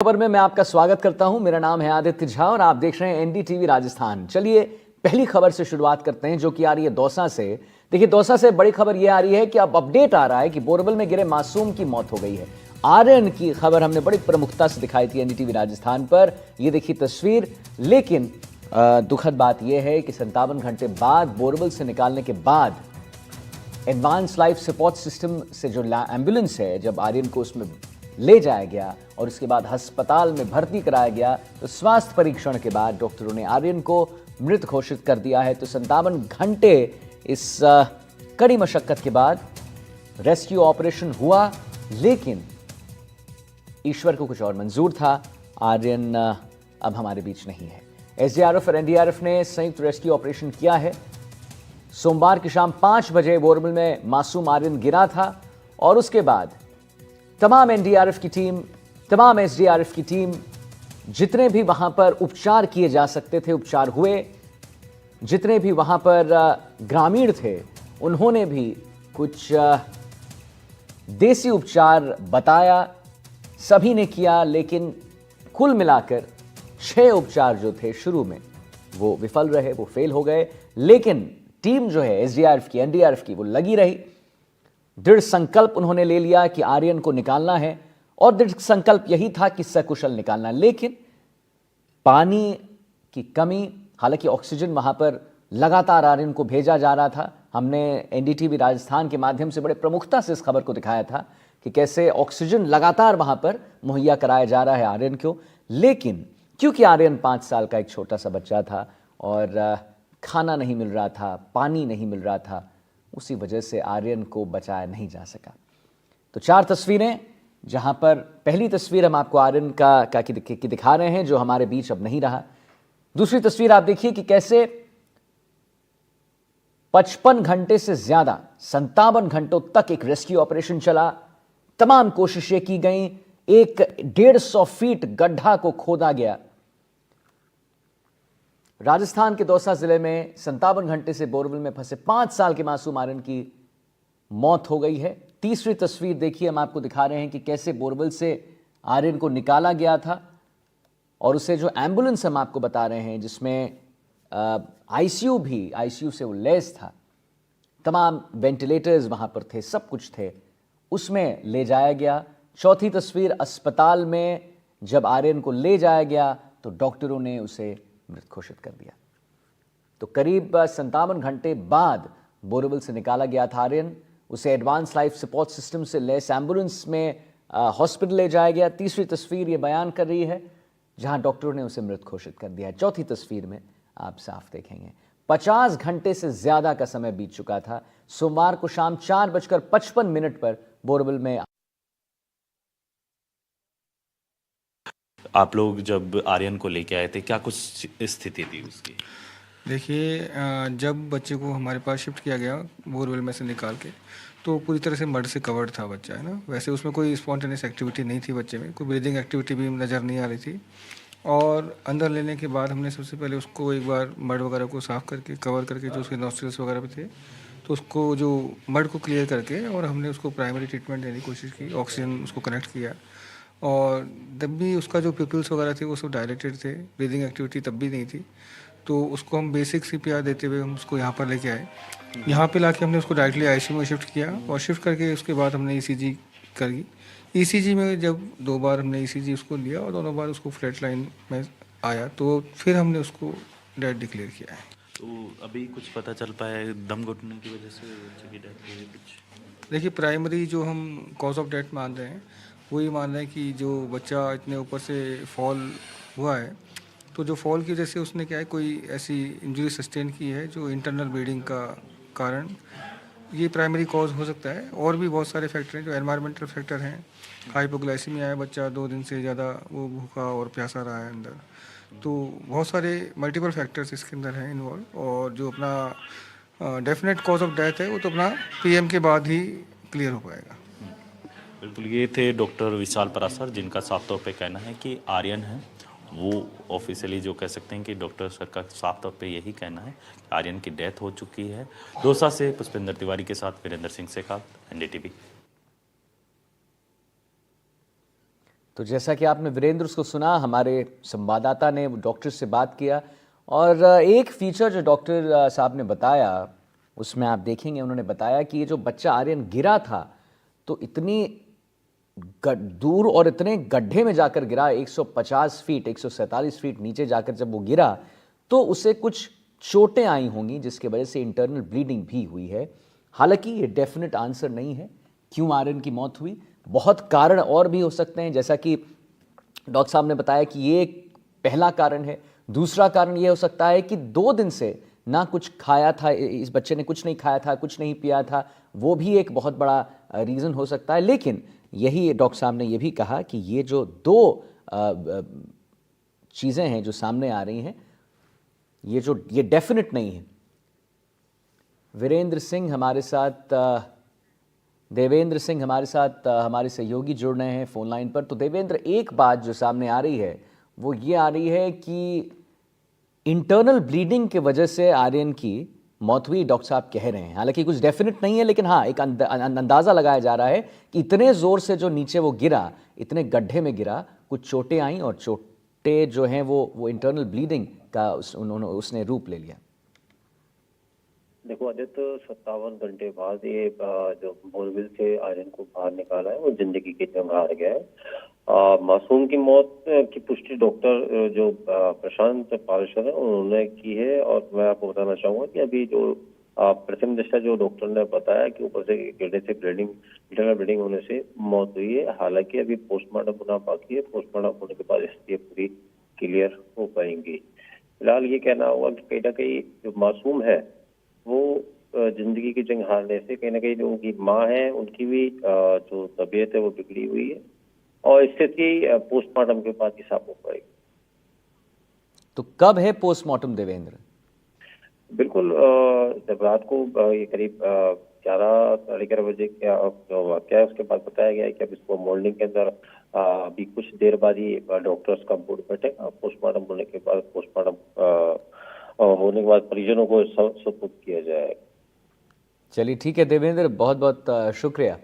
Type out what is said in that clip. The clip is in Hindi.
खबर में मैं आपका स्वागत करता हूं। मेरा नाम है आदित्य झा और आप देख रहे हैं एनडीटीवी राजस्थान। चलिए पहली खबर से शुरुआत करते हैं जो कि आ रही है दौसा से। देखिए दौसा से बड़ी खबर यह आ रही है कि अब अपडेट आ रहा है कि बोरवल में गिरे मासूम की मौत हो गई है। आर्यन की खबर हमने बड़ी प्रमुखता से दिखाई थी एनडीटीवी राजस्थान पर। यह देखिए तस्वीर, लेकिन दुखद बात यह है कि 57 घंटे बाद बोरवल से निकालने के बाद एडवांस लाइफ सपोर्ट सिस्टम से जो एम्बुलेंस है, जब आर्यन को उसमें ले जाया गया और उसके बाद अस्पताल में भर्ती कराया गया तो स्वास्थ्य परीक्षण के बाद डॉक्टरों ने आर्यन को मृत घोषित कर दिया है। तो 57 घंटे इस कड़ी मशक्कत के बाद रेस्क्यू ऑपरेशन हुआ, लेकिन ईश्वर को कुछ और मंजूर था। आर्यन अब हमारे बीच नहीं है। एसडीआरएफ और एनडीआरएफ ने संयुक्त रेस्क्यू ऑपरेशन किया है। सोमवार की शाम 5 बजे बोरवल में मासूम आर्यन गिरा था और उसके बाद तमाम एनडीआरएफ की टीम, तमाम एसडीआरएफ की टीम, जितने भी वहां पर उपचार किए जा सकते थे उपचार हुए। जितने भी वहां पर ग्रामीण थे उन्होंने भी कुछ देसी उपचार बताया, सभी ने किया, लेकिन कुल मिलाकर 6 उपचार जो थे शुरू में वो विफल रहे, वो फेल हो गए। लेकिन टीम जो है एसडीआरएफ की, एनडीआरएफ की, वो लगी रही। दृढ़ संकल्प उन्होंने ले लिया कि आर्यन को निकालना है और दृढ़ संकल्प यही था कि सकुशल निकालना। लेकिन पानी की कमी, हालांकि ऑक्सीजन वहां पर लगातार आर्यन को भेजा जा रहा था। हमने एनडीटीवी राजस्थान के माध्यम से बड़े प्रमुखता से इस खबर को दिखाया था कि कैसे ऑक्सीजन लगातार वहां पर मुहैया कराया जा रहा है आर्यन को। लेकिन क्योंकि आर्यन 5 साल का एक छोटा सा बच्चा था और खाना नहीं मिल रहा था, पानी नहीं मिल रहा था, उसी वजह से आर्यन को बचाया नहीं जा सका। तो 4 तस्वीरें, जहां पर पहली तस्वीर हम आपको आर्यन की दिखा रहे हैं जो हमारे बीच अब नहीं रहा। दूसरी तस्वीर आप देखिए कि कैसे 55 घंटे से ज्यादा, 57 घंटों तक एक रेस्क्यू ऑपरेशन चला। तमाम कोशिशें की गई, एक 150 फीट गड्ढा को खोदा गया। राजस्थान के दौसा जिले में 57 घंटे से बोरवल में फंसे 5 साल के मासूम आर्यन की मौत हो गई है। तीसरी तस्वीर देखिए, हम आपको दिखा रहे हैं कि कैसे बोरवल से आर्यन को निकाला गया था और उसे जो एम्बुलेंस हम आपको बता रहे हैं जिसमें आईसीयू से वो लैस था, तमाम वेंटिलेटर्स वहां पर थे, सब कुछ थे, उसमें ले जाया गया। चौथी तस्वीर, अस्पताल में जब आर्यन को ले जाया गया तो डॉक्टरों ने उसे मृत घोषित कर दिया। तो करीब 57 घंटे बाद बोरवल से निकाला गया था आर्यन। उसे एडवांस लाइफ सपोर्ट सिस्टम से लैस एम्बुलेंस में हॉस्पिटल ले जाया गया। तीसरी तस्वीर ये बयान कर रही है जहां डॉक्टरों ने उसे मृत घोषित कर दिया। चौथी तस्वीर में आप साफ देखेंगे 50 घंटे से ज्यादा का समय बीत चुका था। सोमवार को शाम 4:55 पर बोरवल में आप लोग जब आर्यन को लेके आए थे, क्या कुछ स्थिति थी उसकी? देखिए, जब बच्चे को हमारे पास शिफ्ट किया गया बोरवेल में से निकाल के, तो पूरी तरह से मड से कवर्ड था बच्चा, है ना। वैसे उसमें कोई स्पॉन्टेनियस एक्टिविटी नहीं थी, बच्चे में कोई ब्रीदिंग एक्टिविटी भी नज़र नहीं आ रही थी। और अंदर लेने के बाद हमने सबसे पहले उसको एक बार मड वगैरह को साफ़ करके, कवर करके, जो उसके नॉस्ट्रिल्स वगैरह पे थे, तो उसको जो मड को क्लियर करके और हमने उसको प्राइमरी ट्रीटमेंट देने की कोशिश की, ऑक्सीजन उसको कनेक्ट किया। और तब भी उसका जो पिपल्स वगैरह थे वो सब डायलेटेड थे, ब्रीदिंग एक्टिविटी तब भी नहीं थी। तो उसको हम बेसिक सीपीआर देते हुए हम उसको यहाँ पर लेके आए। यहाँ पे लाके हमने उसको डायरेक्टली आईसीयू में शिफ्ट किया और शिफ्ट करके उसके बाद हमने ईसीजी करी। ईसीजी में जब 2 बार हमने ईसीजी उसको लिया और दोनों बार उसको फ्लैट लाइन में आया, तो फिर हमने उसको डेड डिक्लेयर किया है। तो अभी कुछ पता चल पाया है दम घुटने की वजह से बच्चे की डेथ हुई कुछ? देखिए, प्राइमरी जो हम कॉज ऑफ डेथ मान रहे हैं वो ये मान रहे हैं कि जो बच्चा इतने ऊपर से फॉल हुआ है, तो जो फॉल की वजह से उसने क्या है, कोई ऐसी इंजरी सस्टेन की है जो इंटरनल ब्लीडिंग का कारण, ये प्राइमरी कॉज हो सकता है। और भी बहुत सारे फैक्टर हैं जो एनवायरमेंटल फैक्टर हैं। हाइपोग्लाइसीमिया है, बच्चा 2 दिन से ज़्यादा वो भूखा और प्यासा रहा है अंदर, तो बहुत सारे मल्टीपल फैक्टर्स इसके अंदर हैं इन्वॉल्व। और जो अपना डेफिनेट कॉज ऑफ डेथ है वो तो अपना पीएम के बाद ही क्लियर हो पाएगा। बिल्कुल, ये थे डॉक्टर विशाल परासर, जिनका साफ तौर पे कहना है कि आर्यन है वो ऑफिशियली जो कह सकते हैं कि डॉक्टर सर का साफ तौर पे यही कहना है कि आर्यन की डेथ हो चुकी है। दौसा से पुष्पेंद्र तिवारी के साथ वीरेंद्र सिंह शेखावत, एनडीटीवी। तो जैसा कि आपने वीरेंद्र उसको सुना, हमारे संवाददाता ने डॉक्टर से बात किया और एक फीचर जो डॉक्टर साहब ने बताया उसमें आप देखेंगे, उन्होंने बताया कि ये जो बच्चा आर्यन गिरा था तो इतनी दूर और इतने गड्ढे में जाकर गिरा, 150 फीट 147 फीट नीचे जाकर जब वो गिरा तो उसे कुछ चोटें आई होंगी जिसकी वजह से इंटरनल ब्लीडिंग भी हुई है। हालांकि ये डेफिनेट आंसर नहीं है क्यों आर्यन की मौत हुई। बहुत कारण और भी हो सकते हैं, जैसा कि डॉक्टर साहब ने बताया कि ये एक पहला कारण है। दूसरा कारण ये हो सकता है कि 2 दिन से ना कुछ खाया था, इस बच्चे ने कुछ नहीं खाया था, कुछ नहीं पिया था, वो भी एक बहुत बड़ा रीज़न हो सकता है। लेकिन यही डॉक्टर साहब ने ये भी कहा कि ये जो 2 चीज़ें हैं जो सामने आ रही हैं, ये डेफिनेट नहीं है। वीरेंद्र सिंह हमारे साथ, देवेंद्र सिंह हमारे साथ हमारे सहयोगी जुड़ रहे हैं फ़ोन लाइन पर। तो देवेंद्र, एक बात जो सामने आ रही है वो ये आ रही है कि इंटरनल ब्लीडिंग की वजह से आर्यन की मौत हुई, डॉक्टर साहब कह रहे हैं। हालांकि कुछ डेफिनेट नहीं है, लेकिन हाँ एक अंदाज़ा लगाया जा रहा है कि इतने ज़ोर से जो नीचे वो गिरा, इतने गड्ढे में गिरा, कुछ चोटें आई और चोटें जो हैं वो इंटरनल ब्लीडिंग का उसने रूप ले लिया। देखो आदित्य, 57 घंटे बाद ये जो बोरवेल से आर्यन को बाहर निकाला है वो जिंदगी की जंग हार गया है। मासूम की मौत की पुष्टि डॉक्टर जो प्रशांत पारेशर है उन्होंने की है। और मैं आपको बताना चाहूंगा कि अभी जो प्रथम दृष्टया जो डॉक्टर ने बताया कि ऊपर से गिरने से इंटरनल ब्लीडिंग होने से मौत हुई है। हालांकि अभी पोस्टमार्टम होना बाकी है, पोस्टमार्टम होने के बाद स्थिति पूरी क्लियर हो पाएंगी। फिलहाल ये कहना होगा कि कहीं ना कहीं जो मासूम है वो जिंदगी की जंग हारने से कहीं ना कहीं जो उनकी माँ है उनकी भी जो तबीयत है वो बिगड़ी हुई है और स्थिति पोस्टमार्टम के बाद ही साफ हो पाएगी। तो कब है पोस्टमार्टम देवेंद्र? बिल्कुल, जब रात को ये करीब 11 साढ़े 11 बजे क्या जो वाकया है उसके बाद बताया गया है कि अब इसको मॉर्निंग के अंदर अभी कुछ देर बाद ही डॉक्टर्स का बोर्ड बैठेगा। पोस्टमार्टम होने के बाद परिजनों को सुपुर्द किया जाएगा। चलिए ठीक है देवेंद्र, बहुत बहुत शुक्रिया।